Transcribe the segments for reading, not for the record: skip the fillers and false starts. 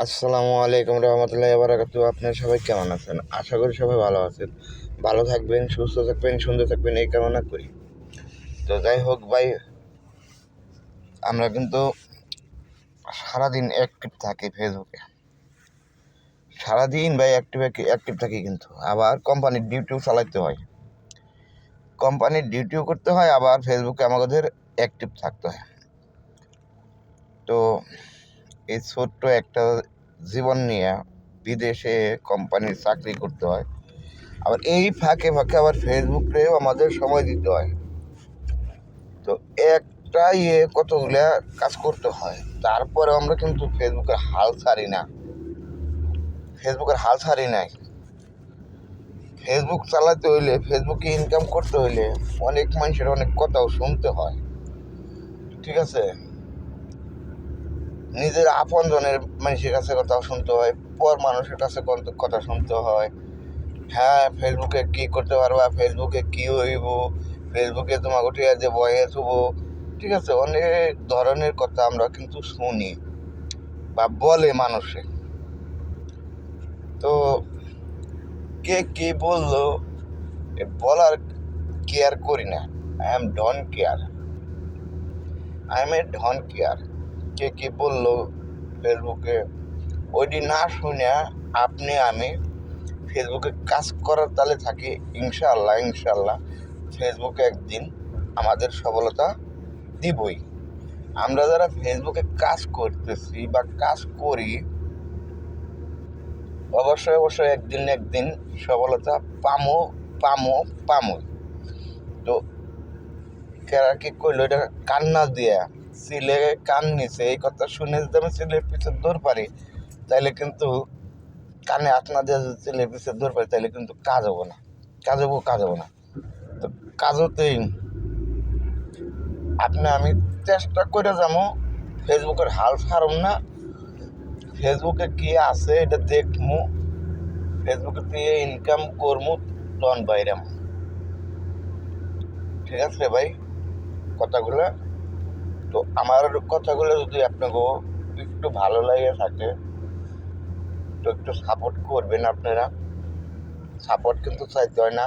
আসসালামু আলাইকুম রহমতুল্লাহি ওয়া বারাকাতুহু। আপনারা সবাই কেমন আছেন? আশা করি সবাই ভালো আছেন। ভালো থাকবেন, সুস্থ থাকবেন, সুন্দর থাকবেন এই কামনা করি। তো যাই হোক ভাই, আমরা কিন্তু সারাদিন অ্যাক্টিভ থাকি ফেসবুকে। সারাদিন ভাই অ্যাক্টিভ থাকি, কিন্তু আবার কোম্পানির ডিউটিও চালাতে হয়, কোম্পানির ডিউটিও করতে হয়, আবার ফেসবুকে আমাদের অ্যাক্টিভ থাকতে হয়। তো এই ছোট্ট একটা জীবন নিয়ে বিদেশে কোম্পানির চাকরি করতে হয়, আবার এই ফাঁকে ফাঁকে আবার ফেসবুকেও আমাদের সময় দিতে হয়। তো একটা কতগুলা কাজ করতে হয়, তারপরে আমরা কিন্তু ফেসবুকের হাল ছাড়ি না, ফেসবুক চালাতে হইলে, ফেসবুকে ইনকাম করতে হইলে অনেক মানুষের অনেক কথাও শুনতে হয়, ঠিক আছে? নিজের আপন জনের মানুষের কাছে কথাও শুনতে হয়, পর মানুষের কাছে কথা শুনতে হয়। হ্যাঁ, ফেসবুকে কি করতে পারবা, ফেসবুকে কি হইব, ফেসবুকে তোমাকে উঠে যে বয়স হবো, ঠিক আছে? অনেক ধরনের কথা আমরা কিন্তু শুনি বা বলে মানুষে। তো কে কি বললো বলার কেয়ার করি না। I am don't care. কে কি বললো ফেসবুকে ওইটি না শুনে আমি ফেসবুকে কাজ করার তালে থাকি। ইনশাল্লাহ ফেসবুকে একদিন আমাদের সফলতা দিবই। আমরা যারা ফেসবুকে কাজ করতেছি বা কাজ করি, অবশ্যই একদিন সফলতা পামো। তো কেরা কি করলো, এটা কান্না দিয়া সিলে কান নিছে, এই কথা শুনে যদি আমি সিলের পিছনে দৌড় পারি, তাইলে কিন্তু কানে হাত না দিয়ে যদি সিলের পিছনে দৌড় পারি, তাইলে কিন্তু কাজ হবো না। তো কাজতেই আমি চেষ্টা করে যাবো, ফেসবুকের হাল ছাড়ব না, ফেসবুকে কি আছে এটা দেখমু, ফেসবুকে দিয়ে ইনকাম করমু, তখন বাইরাম। ঠিক আছে ভাই কথাগুলো? তো আমার কথাগুলো যদি আপনাকে একটু ভালো লাগে থাকে, তো একটু সাপোর্ট করবেন। আপনারা সাপোর্ট কিন্তু চাইতে হয় না,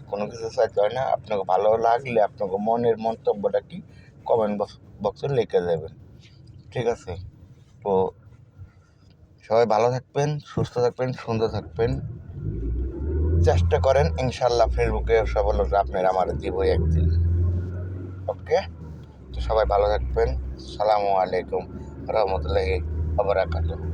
কোনো কিছু চাইতে হয় না। আপনাকে ভালো লাগলে আপনাকে মনের মন্তব্যটা কি কমেন্ট বক্সে লিখে দেবেন, ঠিক আছে? তো সবাই ভালো থাকবেন, সুস্থ থাকবেন, সুন্দর থাকবেন। চেষ্টা করেন, ইনশাল্লাহ ফেসবুকে সফলতা আপনার আমার দিবই একদিন। ওকে, তো সবাই ভালো থাকবেন। আসসালামু আলাইকুম রহমতুল্লাহি ওয়া বারাকাতুহু।